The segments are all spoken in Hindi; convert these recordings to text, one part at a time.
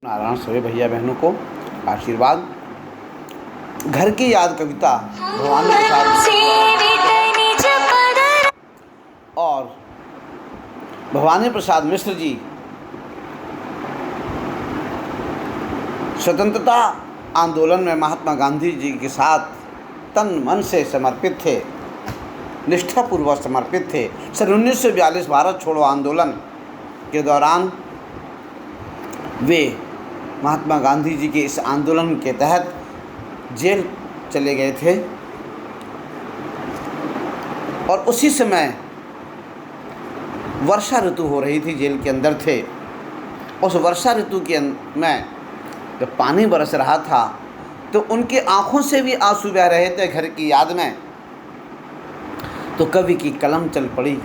नारायण सभी भैया बहनों को आशीर्वाद। घर की याद कविता भवानी प्रसाद और भवानी प्रसाद मिश्र जी स्वतंत्रता आंदोलन में महात्मा गांधी जी के साथ तन मन से समर्पित थे, निष्ठापूर्वक समर्पित थे। सन 1942 भारत छोड़ो आंदोलन के दौरान वे महात्मा गांधी जी के इस आंदोलन के तहत जेल चले गए थे और उसी समय वर्षा ऋतु हो रही थी, जेल के अंदर थे। उस वर्षा ऋतु के में जब पानी बरस रहा था तो उनकी आंखों से भी आंसू बह रहे थे घर की याद में। तो कवि की कलम चल पड़ी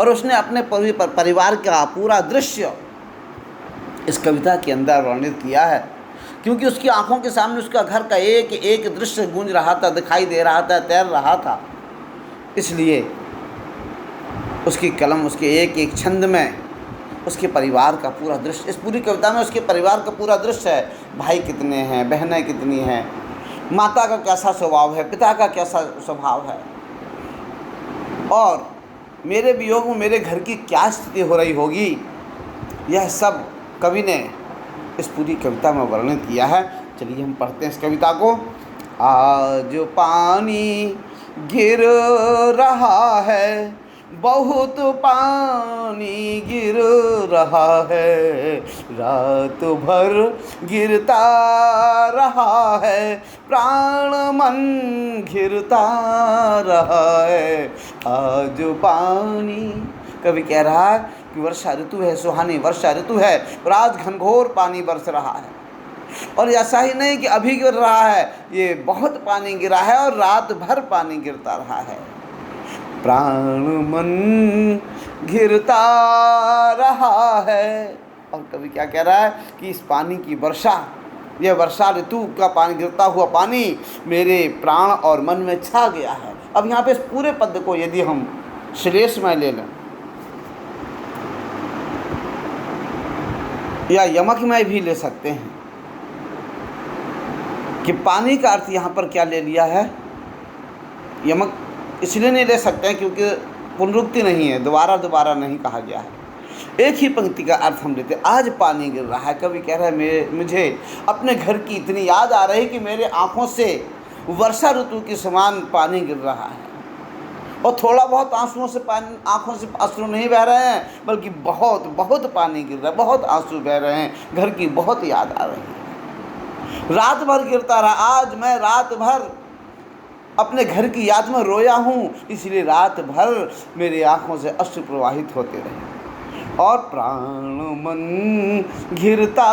और उसने अपने परिवार का पूरा दृश्य इस कविता के अंदर वर्णित किया है, क्योंकि उसकी आंखों के सामने उसका घर का एक एक दृश्य गूंज रहा था, दिखाई दे रहा था, तैर रहा था। इसलिए उसकी कलम उसके एक एक छंद में उसके परिवार का पूरा दृश्य, इस पूरी कविता में उसके परिवार का पूरा दृश्य है। भाई कितने हैं, बहनें कितनी हैं, माता का कैसा स्वभाव है, पिता का कैसा स्वभाव है, और मेरे वियोग में मेरे घर की क्या स्थिति हो रही होगी, यह सब कवि ने इस पूरी कविता में वर्णित किया है। चलिए हम पढ़ते हैं इस कविता को। आज पानी गिर रहा है, बहुत पानी गिर रहा है, रात भर गिरता रहा है, प्राण मन घिरता रहा है। आज पानी, कवि कह रहा है कि वर्षा ऋतु है, सुहानी वर्षा ऋतु है और आज घनघोर पानी बरस रहा है। और ऐसा ही नहीं कि अभी गिर रहा है, ये बहुत पानी गिरा है और रात भर पानी गिरता रहा है। प्राण मन घिरता रहा है। और कवि क्या कह रहा है कि इस पानी की वर्षा, यह वर्षा ऋतु का पानी, गिरता हुआ पानी मेरे प्राण और मन में छा गया है। अब यहाँ पे इस पूरे पद को यदि हम श्लेष में ले लें या यमक में भी ले सकते हैं कि पानी का अर्थ यहाँ पर क्या ले लिया है। यमक इसलिए नहीं ले सकते हैं क्योंकि पुनरुक्ति नहीं है, दोबारा दोबारा नहीं कहा गया है, एक ही पंक्ति का अर्थ हम लेते हैं। आज पानी गिर रहा है, कवि कह रहा है मुझे अपने घर की इतनी याद आ रही कि मेरे आँखों से वर्षा ऋतु के समान पानी गिर रहा है। और थोड़ा बहुत आंसुओं से पानी, आँखों से आंसू नहीं बह रहे हैं, बल्कि बहुत बहुत पानी गिर रहा है, बहुत आंसू बह रहे हैं, घर की बहुत याद आ रही है। रात भर गिरता रहा, आज मैं रात भर अपने घर की याद में रोया हूँ, इसलिए रात भर मेरी आँखों से अश्रु प्रवाहित होते रहे और प्राण मन घिरता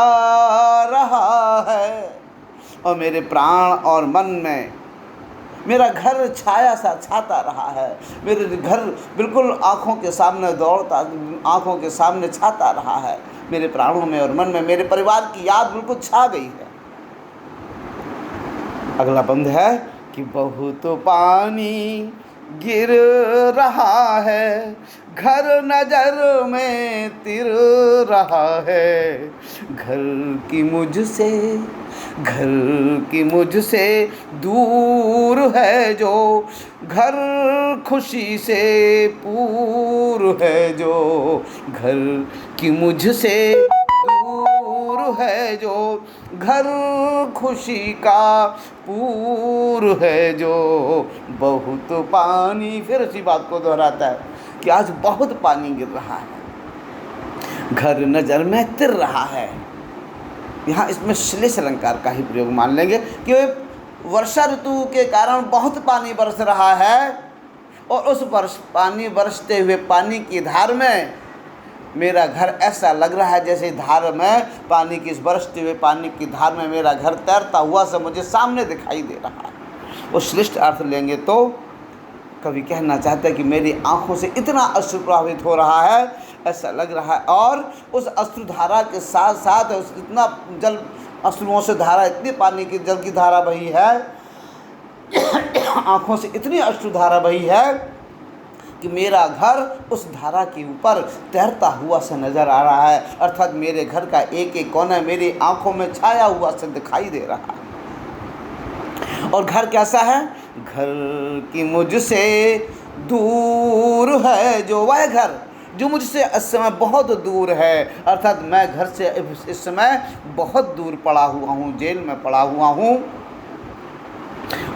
रहा है। और मेरे प्राण और मन में मेरा घर छाया सा छाता रहा है, मेरे घर बिल्कुल आँखों के सामने दौड़ता, आँखों के सामने छाता रहा है। मेरे प्राणों में और मन में मेरे परिवार की याद बिल्कुल छा गई है। अगला बंद है कि बहुत पानी गिर रहा है, घर नजर में तिर रहा है, घर की मुझसे दूर है जो, घर खुशी से पूर है जो, घर की मुझसे दूर है जो, घर खुशी का पूर है जो, बहुत पानी, फिर इसी बात को दोहराता है कि आज बहुत पानी गिर रहा है, घर नज़र में तिर रहा है। यहाँ इसमें श्लेष अलंकार का ही प्रयोग मान लेंगे कि वर्षा ऋतु के कारण बहुत पानी बरस रहा है और उस पानी बरसते हुए पानी की धार में मेरा घर ऐसा लग रहा है जैसे धार में पानी की, इस बरसते हुए पानी की धार में मेरा घर तैरता हुआ सा मुझे सामने दिखाई दे रहा है। उस श्रेष्ठ अर्थ लेंगे तो कवि कहना चाहते हैं कि मेरी आंखों से इतना अश्रु प्रभावित हो रहा है, ऐसा लग रहा है, और उस अश्रुधारा के साथ साथ उस इतना जल, अश्रुओं से धारा, इतनी पानी की जल की धारा बही है, आँखों से इतनी अश्रुधारा बही है कि मेरा घर उस धारा के ऊपर तैरता हुआ सा नज़र आ रहा है, अर्थात मेरे घर का एक एक कोना मेरी आंखों में छाया हुआ सा दिखाई दे रहा है। और घर कैसा है? घर की मुझसे दूर है जो, वह घर जो मुझसे इस समय बहुत दूर है, अर्थात मैं घर से इस समय बहुत दूर पड़ा हुआ हूँ, जेल में पड़ा हुआ हूँ।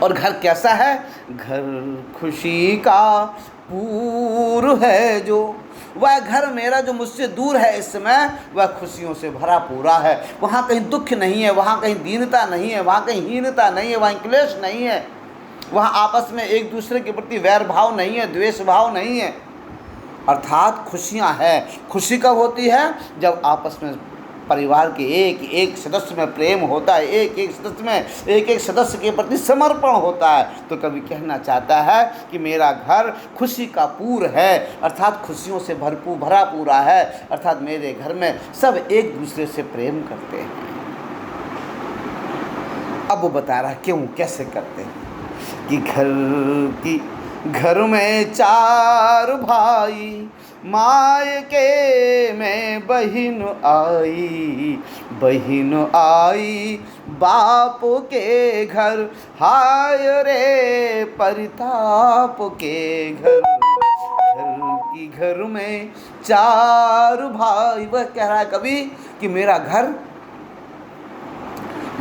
और घर कैसा है? घर खुशी का पूर है जो, वह घर मेरा जो मुझसे दूर है इस समय, वह खुशियों से भरा पूरा है। वहाँ कहीं दुख नहीं है, वहाँ कहीं दीनता नहीं है, वहाँ कहीं हीनता नहीं है, वहाँ क्लेश नहीं है, वहाँ आपस में एक दूसरे के प्रति वैर भाव नहीं है, द्वेष भाव नहीं है, अर्थात खुशियाँ हैं। खुशी कब होती है? जब आपस में परिवार के एक एक सदस्य में प्रेम होता है, एक एक सदस्य के प्रति समर्पण होता है। तो कभी कहना चाहता है कि मेरा घर खुशी का पूर है, अर्थात खुशियों से भरपूर भरा पूरा है, अर्थात मेरे घर में सब एक दूसरे से प्रेम करते हैं। अब वो बता रहा है क्यों, कैसे करते हैं कि घर में 4 भाई, मायके में बहिन आई बाप के घर, हाय रे परिताप के घर की घर में 4 भाई। वह कह रहा है कभी कि मेरा घर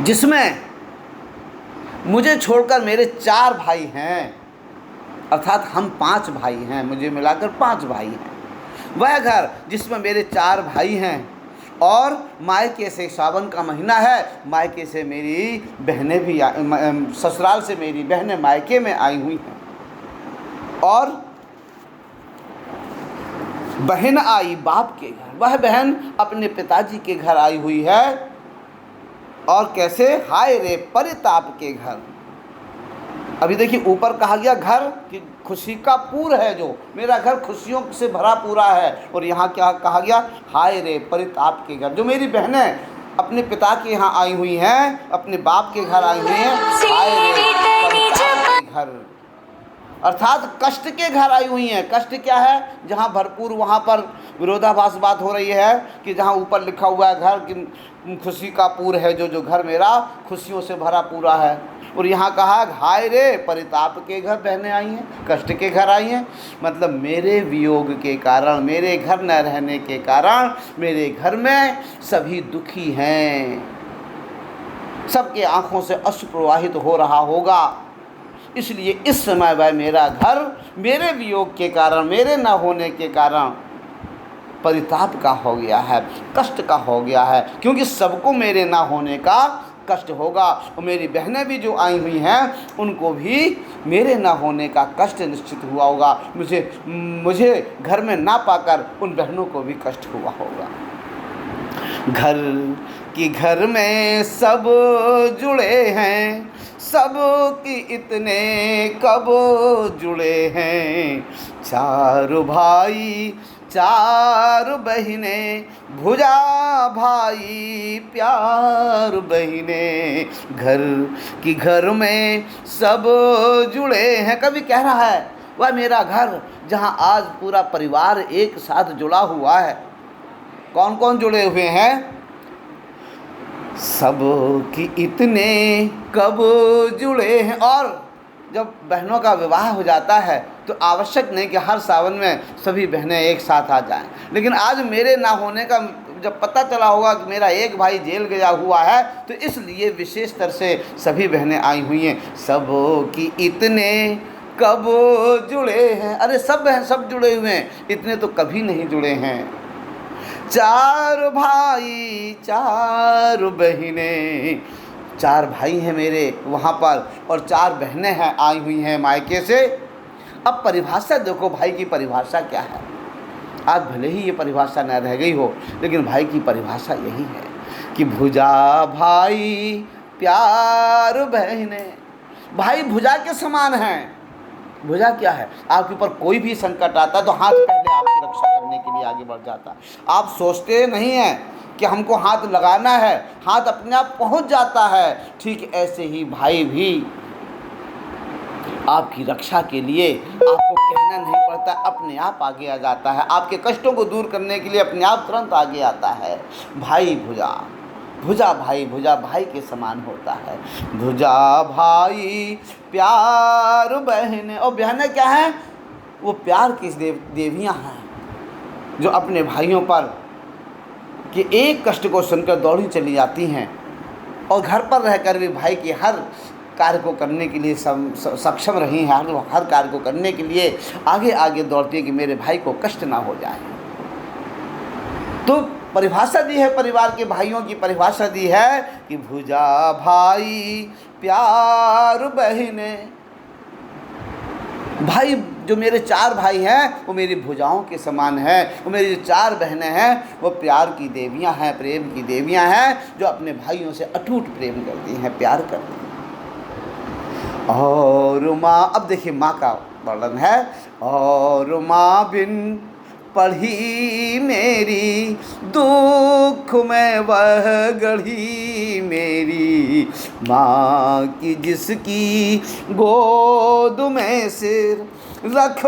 जिसमें मुझे छोड़कर मेरे 4 भाई हैं, अर्थात हम 5 भाई हैं, मुझे मिलाकर 5 भाई हैं। वह घर जिसमें मेरे 4 भाई हैं और मायके से, सावन का महीना है, मायके से मेरी बहनें भी ससुराल से मेरी बहनें मायके में आई हुई हैं, और बहन आई बाप के घर, वह बहन अपने पिताजी के घर आई हुई है। और कैसे? हाय रे परिताप के घर। अभी देखिए ऊपर कहा गया घर कि खुशी का पूर है जो, मेरा घर खुशियों से भरा पूरा है, और यहाँ क्या कहा गया? हाय रे परिताप के घर, जो मेरी बहनें अपने पिता के यहाँ आई हुई हैं, अपने बाप के घर आई हुई हैं, हाय रे परिताप के घर, अर्थात कष्ट के घर आई हुई हैं। कष्ट क्या है? जहाँ भरपूर, वहाँ पर विरोधाभास बात हो रही है कि जहाँ ऊपर लिखा हुआ है घर कि खुशी का पूर है जो घर मेरा खुशियों से भरा पूरा है, और यहाँ कहा हाय रे परिताप के घर बहनें आई हैं, कष्ट के घर आई हैं, मतलब मेरे वियोग के कारण, मेरे घर न रहने के कारण मेरे घर में सभी दुखी हैं, सबके आँखों से अश्रु प्रवाहित हो रहा होगा। इसलिए इस समय वह मेरा घर मेरे वियोग के कारण, मेरे न होने के कारण परिताप का हो गया है, कष्ट का हो गया है, क्योंकि सबको मेरे ना होने का कष्ट होगा, और मेरी बहनें भी जो आई हुई हैं उनको भी मेरे ना होने का कष्ट निश्चित हुआ होगा। मुझे घर में ना पाकर उन बहनों को भी कष्ट हुआ होगा। घर में सब जुड़े हैं, सब की इतने कब जुड़े हैं, 4 भाई 4 बहिनें, भुजा भाई प्यार बहिनें, घर में सब जुड़े हैं। कभी कह रहा है वह मेरा घर जहाँ आज पूरा परिवार एक साथ जुड़ा हुआ है। कौन कौन जुड़े हुए हैं? सब की इतने कब जुड़े हैं। और जब बहनों का विवाह हो जाता है तो आवश्यक नहीं कि हर सावन में सभी बहनें एक साथ आ जाएं, लेकिन आज मेरे ना होने का जब पता चला होगा कि मेरा एक भाई जेल गया हुआ है, तो इसलिए विशेष तरह से सभी बहनें आई हुई हैं। सब की इतने कब जुड़े हैं, अरे सब जुड़े हुए हैं, इतने तो कभी नहीं जुड़े हैं। 4 भाई 4 बहिनें, 4 भाई हैं मेरे वहाँ पर, और 4 बहनें हैं आई हुई हैं मायके से। अब परिभाषा देखो, भाई की परिभाषा क्या है। आज भले ही ये परिभाषा न रह गई हो, लेकिन भाई की परिभाषा यही है कि भुजा भाई प्यार बहनें। भाई भुजा के समान हैं। भुजा क्या है? आपके ऊपर कोई भी संकट आता है तो हाथ पहले आपकी रक्षा करने के लिए आगे बढ़ जाता है। आप सोचते नहीं हैं कि हमको हाथ लगाना है, हाथ अपने आप पहुंच जाता है। ठीक ऐसे ही भाई भी आपकी रक्षा के लिए आपको कहना नहीं पड़ता, अपने आप आगे आ जाता है। आपके कष्टों को दूर करने के लिए अपने आप तुरंत आगे आता है। भाई भुजा, भुजा भाई, भुजा भाई के समान होता है। भुजा भाई प्यार बहनें, और बहनें क्या हैं? वो प्यार की देवियाँ हैं जो अपने भाइयों पर कि एक कष्ट को सुनकर दौड़ी चली जाती हैं और घर पर रहकर भी भाई की हर कार्य को करने के लिए सक्षम रही हैं। हर कार्य को करने के लिए आगे आगे दौड़ती है कि मेरे भाई को कष्ट ना हो जाए। तो परिभाषा दी है, परिवार के भाइयों की परिभाषा दी है कि भुजा भाई प्यार बहनें। भाई जो मेरे 4 भाई हैं वो मेरी भुजाओं के समान हैं। वो मेरी जो 4 बहनें हैं वो प्यार की देवियां हैं, प्रेम की देवियां हैं जो अपने भाइयों से अटूट प्रेम करती हैं, प्यार करती हैं। और माँ, अब देखिए माँ का वर्णन है। और माँ बिन पढ़ी मेरी दुख में वह गढ़ी मेरी, माँ की जिसकी गोद में सिर रख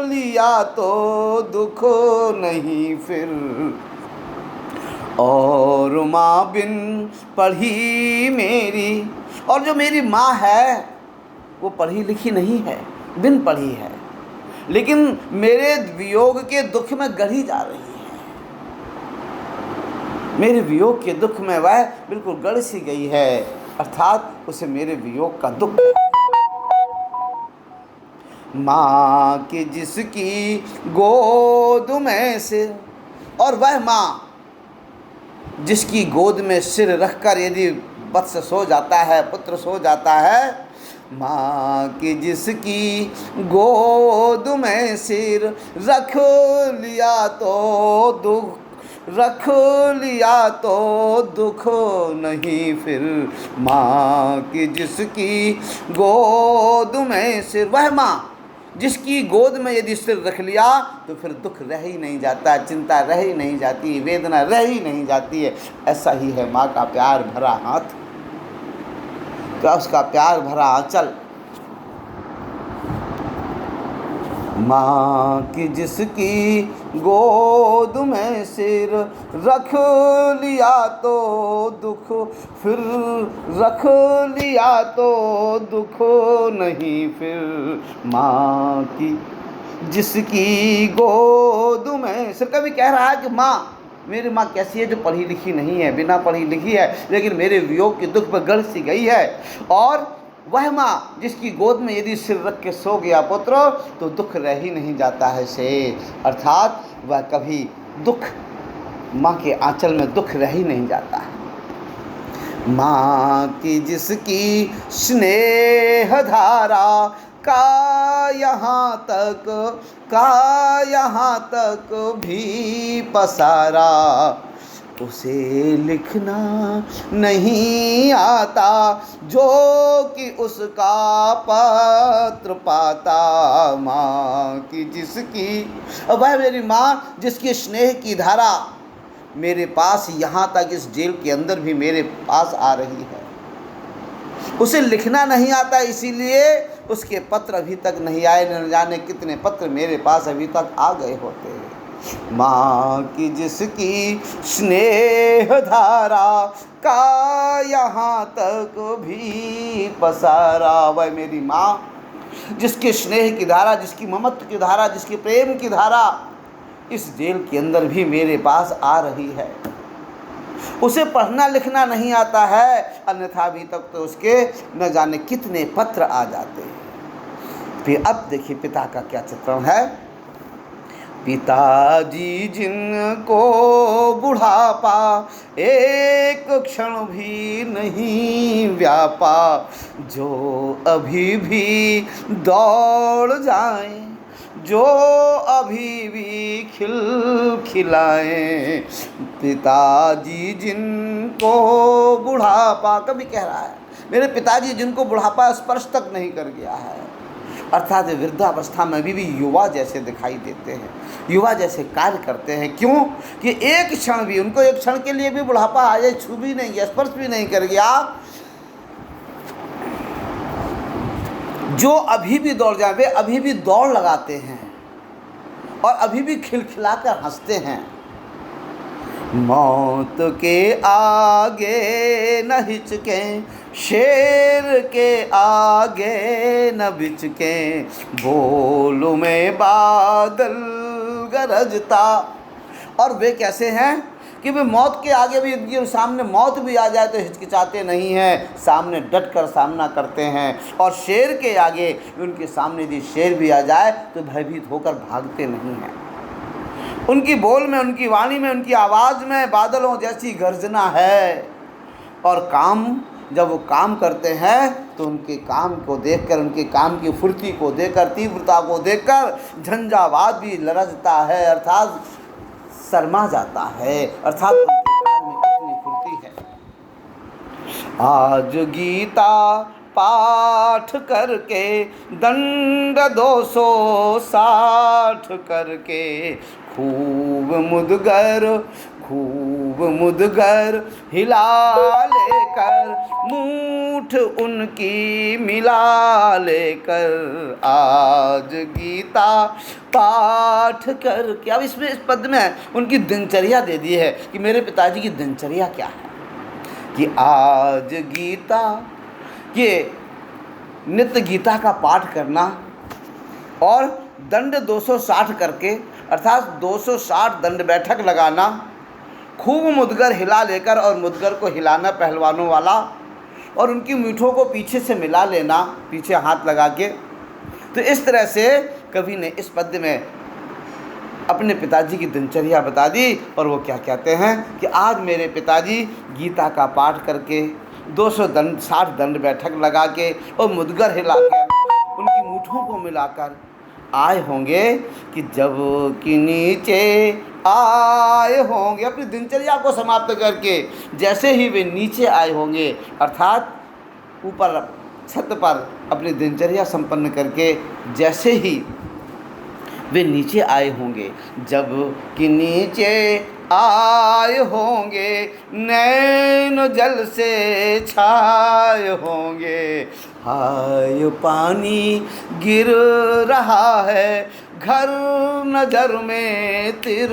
लिया तो दुख नहीं फिर। और माँ बिन पढ़ी मेरी, और जो मेरी माँ है वो पढ़ी लिखी नहीं है, बिन पढ़ी है, लेकिन मेरे वियोग के दुख में गढ़ी जा रही है। मेरे वियोग के दुख में वह बिल्कुल गढ़ सी गई है, अर्थात उसे मेरे वियोग का दुख है। माँ के जिसकी गोद में सिर, और वह माँ जिसकी गोद में सिर रखकर यदि वत्स सो जाता है, पुत्र सो जाता है, माँ की जिसकी गोद में सिर रख लिया तो दुख, रख लिया तो दुख नहीं फिर। माँ की जिसकी गोद में सिर, वह माँ जिसकी गोद में यदि सिर रख लिया तो फिर दुख रह ही नहीं जाता, चिंता रह ही नहीं जाती, वेदना रह ही नहीं जाती है। ऐसा ही है माँ का प्यार भरा हाथ, क्या उसका प्यार भरा आंचल। माँ की जिसकी गोद में सिर रख लिया तो दुख, फिर रख लिया तो दुख नहीं फिर। माँ की जिसकी गोद में सिर, कभी कह रहा है कि माँ, मेरी माँ कैसी है जो पढ़ी लिखी नहीं है, बिना पढ़ी लिखी है, लेकिन मेरे वियोग के दुख पर गढ़ सी गई है। और वह माँ जिसकी गोद में यदि सिर रख के सो गया पुत्र तो दुख रह ही नहीं जाता है से, अर्थात वह कभी दुख, माँ के आंचल में दुख रह ही नहीं जाता है। माँ की जिसकी स्नेह धारा का यहाँ तक भी पसारा, उसे लिखना नहीं आता जो कि उसका पत्र पाता। माँ की जिसकी, वह मेरी माँ जिसकी स्नेह की धारा मेरे पास यहाँ तक, इस जेल के अंदर भी मेरे पास आ रही है, उसे लिखना नहीं आता, इसीलिए उसके पत्र अभी तक नहीं आए, न जाने कितने पत्र मेरे पास अभी तक आ गए होते हैं। माँ की जिसकी स्नेह धारा का यहाँ तक भी पसारा, वह मेरी माँ जिसके स्नेह की धारा, जिसकी ममत्व की धारा, जिसकी प्रेम की धारा इस जेल के अंदर भी मेरे पास आ रही है। उसे पढ़ना लिखना नहीं आता है, अन्यथा अभी तक तो उसके न जाने कितने पत्र आ जाते हैं। फिर अब देखिए पिता का क्या चित्रण है। पिताजी जिनको बुढ़ापा एक क्षण भी नहीं व्यापा, जो अभी भी दौड़ जाएं, जो अभी भी खिलाएं। पिताजी जिनको बुढ़ापा, कभी कह रहा है मेरे पिताजी जिनको बुढ़ापा स्पर्श तक नहीं कर गया है, अर्थात वृद्धावस्था में भी युवा जैसे दिखाई देते हैं, युवा जैसे कार्य करते हैं। क्यों कि एक क्षण भी, उनको एक क्षण के लिए भी बुढ़ापा आ जाए, छू भी नहीं गया, स्पर्श भी नहीं कर गया, जो अभी भी दौड़ जाए, वे अभी भी दौड़ लगाते हैं और अभी भी खिलखिलाकर हंसते हैं। मौत के आगे न हिचकें, शेर के आगे न बिचकें, बोल में बादल गरजता। और वे कैसे हैं कि वे मौत के आगे भी, उनके सामने मौत भी आ जाए तो हिचकिचाते नहीं हैं, सामने डट कर सामना करते हैं। और शेर के आगे, उनके सामने यदि शेर भी आ जाए तो भयभीत होकर भागते नहीं हैं। उनकी बोल में, उनकी वाणी में, उनकी आवाज़ में बादलों जैसी गर्जना है। और काम, जब वो काम करते हैं तो उनके काम को देखकर, उनके काम की फुर्ती को देखकर, तीव्रता को देखकर झंझावात भी लरजता है, अर्थात शर्मा जाता है, अर्थात उनके काम में कितनी फुर्ती है। आज गीता पाठ करके, दंड 260 करके, खूब मुदगर हिला लेकर, मूठ उनकी मिला लेकर, आज गीता पाठ करके। अब इसमें, इस पद में उनकी दिनचर्या दे दी है कि मेरे पिताजी की दिनचर्या क्या है, कि आज गीता, ये नित्य गीता का पाठ करना और दंड 260 करके, अर्थात 260 दंड बैठक लगाना, खूब मुदगर हिला लेकर, और मुदगर को हिलाना पहलवानों वाला, और उनकी मीठों को पीछे से मिला लेना, पीछे हाथ लगा के। तो इस तरह से कवि ने इस पद्य में अपने पिताजी की दिनचर्या बता दी। और वो क्या कहते हैं कि आज मेरे पिताजी गीता का पाठ करके, 260 दंड बैठक लगा के और मुदगर हिलाकर, उनकी मूठों को मिलाकर आए होंगे, कि जब कि नीचे आए होंगे, अपनी दिनचर्या को समाप्त करके जैसे ही वे नीचे आए होंगे, अर्थात ऊपर छत पर अपनी दिनचर्या संपन्न करके जैसे ही वे नीचे आए होंगे, जब कि नीचे आए होंगे, नैन जल से छाए होंगे, हाय पानी गिर रहा है, घर नजर में तिर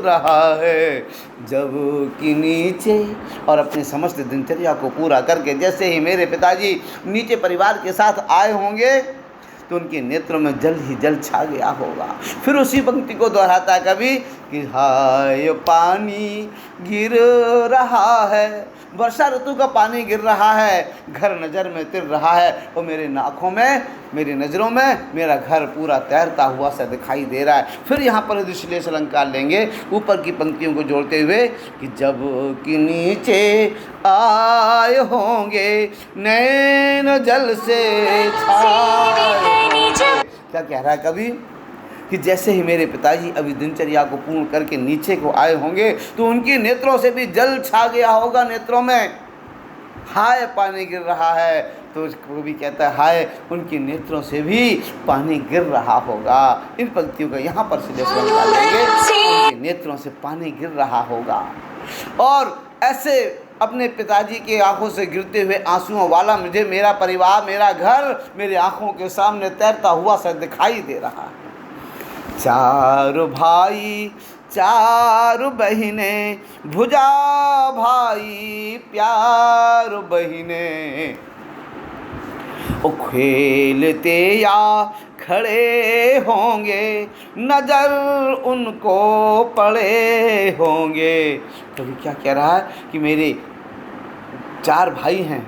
रहा है, जब कि नीचे। और अपनी समस्त दिनचर्या को पूरा करके जैसे ही मेरे पिताजी नीचे परिवार के साथ आए होंगे, तो उनके नेत्रों में जल ही जल छा गया होगा। फिर उसी पंक्ति को दोहराता है कभी कि हाय पानी गिर रहा है, वर्षा ऋतु का पानी गिर रहा है, घर नज़र में तिर रहा है, और मेरे आँखों में, मेरी नज़रों में मेरा घर पूरा तैरता हुआ सा दिखाई दे रहा है। फिर यहाँ पर विश्लेष अलंकार लेंगे ऊपर की पंक्तियों को जोड़ते हुए कि जब कि नीचे आए होंगे, नैन जल से छाए। क्या कह रहा है कवि कि जैसे ही मेरे पिताजी अभी दिनचर्या को पूर्ण करके नीचे को आए होंगे, तो उनकी नेत्रों से भी जल छा गया होगा, नेत्रों में हाय पानी गिर रहा है। तो वो भी कहता है हाय उनकी नेत्रों से भी पानी गिर रहा होगा। इन पंक्तियों का यहाँ पर से लेंगे, उनके नेत्रों से पानी गिर रहा होगा। और ऐसे अपने पिताजी के आंखों से गिरते हुए आंसुओं वाला मुझे मेरा परिवार, मेरा घर मेरे आंखों के सामने तैरता हुआ सा दिखाई दे रहा है। चार भाई चार बहिने, भुजा भाई प्यार बहिने, ओ खेलते या खड़े होंगे, नज़र उनको पड़े होंगे। कभी क्या कह रहा है कि मेरे 4 भाई हैं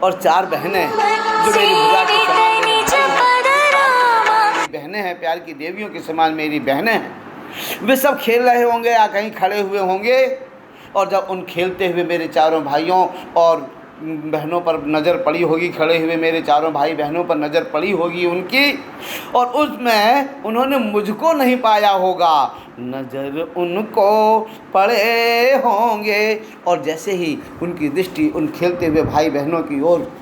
और 4 बहनें, जो मेरी भुजा के समान बहनें हैं, प्यार की देवियों के समान मेरी बहनें हैं, वे सब खेल रहे होंगे या कहीं खड़े हुए होंगे। और जब उन खेलते हुए मेरे चारों भाइयों और बहनों पर नज़र पड़ी होगी, खड़े हुए मेरे चारों भाई बहनों पर नज़र पड़ी होगी उनकी, और उसमें उन्होंने मुझको नहीं पाया होगा, नज़र उनको पड़े होंगे। और जैसे ही उनकी दृष्टि उन खेलते हुए भाई बहनों की ओर,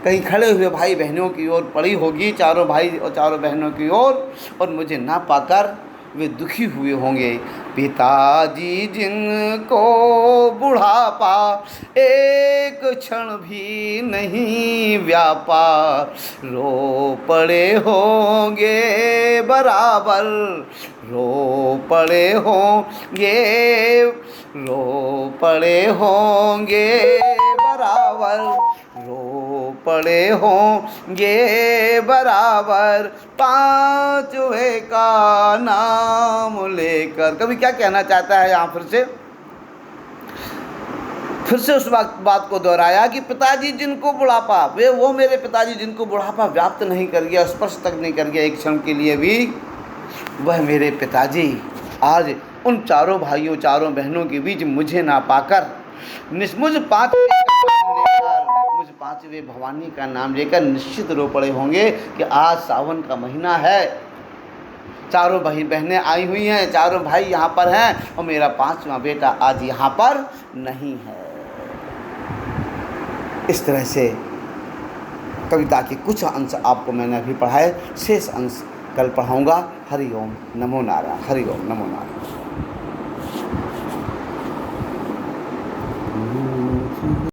कहीं खड़े हुए भाई बहनों की ओर पड़ी होगी, चारों भाई और चारों बहनों की ओर, और मुझे ना पाकर वे दुखी हुए होंगे। पिताजी जिनको बुढ़ापा एक क्षण भी नहीं व्यापार, रो पड़े होंगे बराबर, रो पड़े होंगे, रो पड़े होंगे बराबर, रो पड़े होंगे बराबर, पांचवे का नाम लेकर। कवि क्या कहना चाहता है यहाँ फिर से उस बात को दोहराया कि पिताजी जिनको बुढ़ापा, वो मेरे पिताजी जिनको बुढ़ापा व्याप्त नहीं कर गया, स्पर्श तक नहीं कर गया एक क्षण के लिए भी, वह मेरे पिताजी आज उन चारों भाइयों चारों बहनों के बीच मुझे ना पाकर मुझ पांचवे भवानी का नाम लेकर निश्चित रो पड़े होंगे कि आज सावन का महीना है, चारों भाई बहनें आई हुई हैं, चारों भाई यहाँ पर हैं और मेरा पांचवा बेटा आज यहाँ पर नहीं है। इस तरह से कविता के कुछ अंश आपको मैंने अभी पढ़ाए, शेष अंश कल पढ़ाऊँगा। हरि ओम नमो नारायण, हरि ओम नमो नारायण।